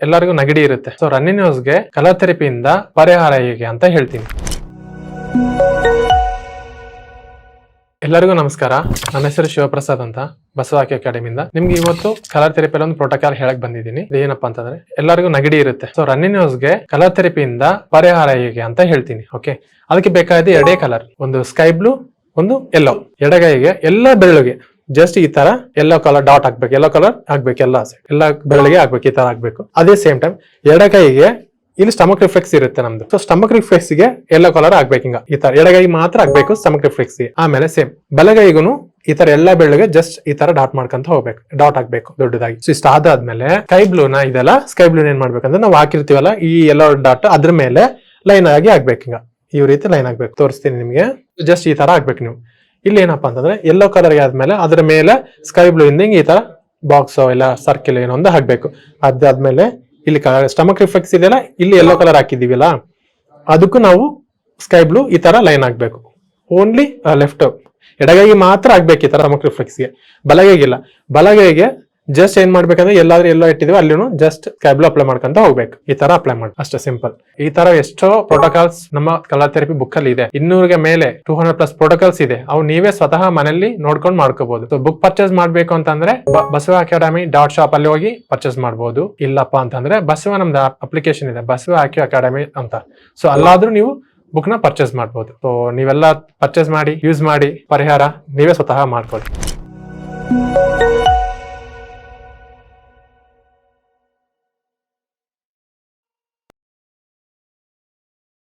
ಎಲ್ಲರಿಗೂ ನೆಗಡಿ ಇರುತ್ತೆ. ಸೊ ರನ್ನಿಂಗ್ ನೋಸ್ಗೆ ಕಲರ್ ಥೆರಪಿಯಿಂದ ಪರಿಹಾರ ಹೇಗೆ ಅಂತ ಹೇಳ್ತೀನಿ. ಎಲ್ಲರಿಗೂ ನಮಸ್ಕಾರ. ನನ್ನ ಹೆಸರು ಶಿವಪ್ರಸಾದ್ ಅಂತ, ಬಸವಾಕ್ಯ ಅಕಾಡೆಮಿಯಿಂದ. ನಿಮ್ಗೆ ಇವತ್ತು ಕಲರ್ ಥೆರಪಿ ಒಂದು ಪ್ರೋಟೋಕಾಲ್ ಹೇಳಕ್ ಬಂದಿದ್ದೀನಿ. ಏನಪ್ಪಾ ಅಂತಂದ್ರೆ ಎಲ್ಲರಿಗೂ ನೆಗಡಿ ಇರುತ್ತೆ. ಸೊ ರನ್ನಿಂಗ್ ನೋಸ್ಗೆ ಕಲರ್ ಥೆರಪಿಯಿಂದ ಪರಿಹಾರ ಹೇಗೆ ಅಂತ ಹೇಳ್ತೀನಿ. ಓಕೆ, ಅದಕ್ಕೆ ಬೇಕಾದ ಎರಡೇ ಕಲರ್, ಒಂದು ಸ್ಕೈ ಬ್ಲೂ, ಒಂದು ಯೆಲ್ಲೋ. ಎಡಗೈಗೆ ಎಲ್ಲ ಬೆರಳಿಗೆ ಜಸ್ಟ್ ಈ ತರ ಯೆಲ್ಲೋ ಕಲರ್ ಡಾಟ್ ಹಾಕ್ಬೇಕು, ಯೆಲ್ಲೋ ಕಲರ್ ಹಾಕ್ಬೇಕು, ಎಲ್ಲ ಬೆರಳಿಗೆ ಹಾಕ್ಬೇಕು, ಈ ತರ ಹಾಕ್ಬೇಕು. ಅದೇ ಸೇಮ್ ಟೈಮ್ ಎಡಗೈಗೆ ಇಲ್ಲಿ ಸ್ಟಮಕ್ ರಿಫ್ಲೆಕ್ಸ್ ಇರುತ್ತೆ ನಮ್ದು. ಸೊ ಸ್ಟಮಕ್ ರಿಫ್ಲೆಕ್ಸ್ ಗೆ ಯೆಲ್ಲೋ ಕಲರ್ ಆಗ್ಬೇಕು. ಹಿಂಗ ಈ ತರ ಎಡಗೈ ಮಾತ್ರ ಆಗ್ಬೇಕು ಸ್ಟಮಕ್ ರಿಫ್ಲೆಕ್ಸ್ ಗೆ. ಆಮೇಲೆ ಸೇಮ್ ಬಲಗೈಗೂ ಈ ತರ ಎಲ್ಲಾ ಬೆಳ್ಳಿಗೆ ಜಸ್ಟ್ ಈ ತರ ಡಾಟ್ ಮಾಡ್ಕೊಂತ ಹೋಗ್ಬೇಕು, ಡಾಟ್ ಹಾಕ್ಬೇಕು ದೊಡ್ಡದಾಗಿ. ಸೊ ಇಷ್ಟ ಆದಾದ್ಮೇಲೆ ಸ್ಕೈ ಬ್ಲೂನ ಇದೆಲ್ಲ ಸ್ಕೈ ಬ್ಲೂ ಏನ್ ಮಾಡ್ಬೇಕಂದ್ರೆ ನಾವು ಹಾಕಿರ್ತೀವಲ್ಲ ಈ ಯೆಲ್ಲೋ ಡಾಟ್ ಅದ್ರ ಮೇಲೆ ಲೈನ್ ಆಗಿ ಆಗ್ಬೇಕು. ಹಿಂಗ ಈ ರೀತಿ ಲೈನ್ ಆಗ್ಬೇಕು. ತೋರಿಸ್ತೀನಿ ನಿಮ್ಗೆ. ಜಸ್ಟ್ ಈ ತರ ಆಗ್ಬೇಕು ನೀವು. ಇಲ್ಲಿ ಏನಪ್ಪಾ ಅಂತಂದ್ರೆ ಯೆಲ್ಲೋ ಕಲರ್ ಆದ್ಮೇಲೆ ಅದ್ರ ಮೇಲೆ ಸ್ಕೈ ಬ್ಲೂ ಇಂದ ಈ ತರ ಬಾಕ್ಸ್ ಇಲ್ಲ ಸರ್ಕಿಲ್ ಏನೋ ಒಂದು ಹಾಕ್ಬೇಕು. ಅದಾದ್ಮೇಲೆ ಇಲ್ಲಿ ಸ್ಟಮಕ್ ರಿಫ್ಲೆಕ್ಸ್ ಇದೆಯಲ್ಲ, ಇಲ್ಲಿ ಯೆಲ್ಲೋ ಕಲರ್ ಹಾಕಿದೀವಲ್ಲ, ಅದಕ್ಕೂ ನಾವು ಸ್ಕೈ ಬ್ಲೂ ಈ ತರ ಲೈನ್ ಆಗ್ಬೇಕು. ಓನ್ಲಿ ಲೆಫ್ಟ್ ಎಡಗೈಗೆ ಮಾತ್ರ ಆಗ್ಬೇಕು ಈ ತರ ಸ್ಟಮಕ್ ರಿಫ್ಲೆಕ್ಸ್ಗೆ, ಬಲಗೈಗಿಲ್ಲ. ಬಲಗೈಗೆ ಜಸ್ಟ್ ಏನ್ ಮಾಡ್ಬೇಕಂದ್ರೆ ಎಲ್ಲಾದ್ರೂ ಎಲ್ಲೋ ಇಟ್ಟಿದೀವಿ ಅಲ್ಲಿನೂ ಜಸ್ಟ್ ಸ್ಕೈ ಬ್ಲೂ ಅಪ್ಲೈ ಮಾಡ್ಕೊಂತ ಹೋಗ್ಬೇಕು. ಈ ತರ ಅಪ್ಲೈ ಮಾಡಿ, ಅಷ್ಟೇ ಸಿಂಪಲ್. ಈ ತರ ಎಷ್ಟೋ ಪ್ರೋಟೋಕಾಲ್ಸ್ ನಮ್ಮ ಕಲರ್ ಥೆರಪಿ ಬುಕ್ ಅಲ್ಲಿ ಇದೆ. 200ಗೆ ಮೇಲೆ 200+ ಪ್ರೋಟೋಕಾಲ್ಸ್ ಇದೆ. ಅವು ನೀವೇ ಸ್ವತಃ ಮನೆಯಲ್ಲಿ ನೋಡ್ಕೊಂಡು ಮಾಡ್ಕೋಬಹುದು. ಸೊ ಬುಕ್ ಪರ್ಚೇಸ್ ಮಾಡ್ಬೇಕು ಅಂತಂದ್ರೆ ಬಸವ ಅಕಾಡೆಮಿ .shop ಅಲ್ಲಿ ಹೋಗಿ ಪರ್ಚೇಸ್ ಮಾಡಬಹುದು. ಇಲ್ಲಪ್ಪ ಅಂತಂದ್ರೆ ಬಸವ ನಮ್ದು ಅಪ್ಲಿಕೇಶನ್ ಇದೆ, ಬಸವ ಅಕಾಡೆಮಿ ಅಂತ. ಸೊ ಅಲ್ಲಾದ್ರೂ ನೀವು ಬುಕ್ ನ ಪರ್ಚೇಸ್ ಮಾಡಬಹುದು. ಸೊ ನೀವೆಲ್ಲ ಪರ್ಚೇಸ್ ಮಾಡಿ ಯೂಸ್ ಮಾಡಿ ಪರಿಹಾರ ನೀವೇ ಸ್ವತಃ ಮಾಡ್ಕೊಳ್ಳಿ.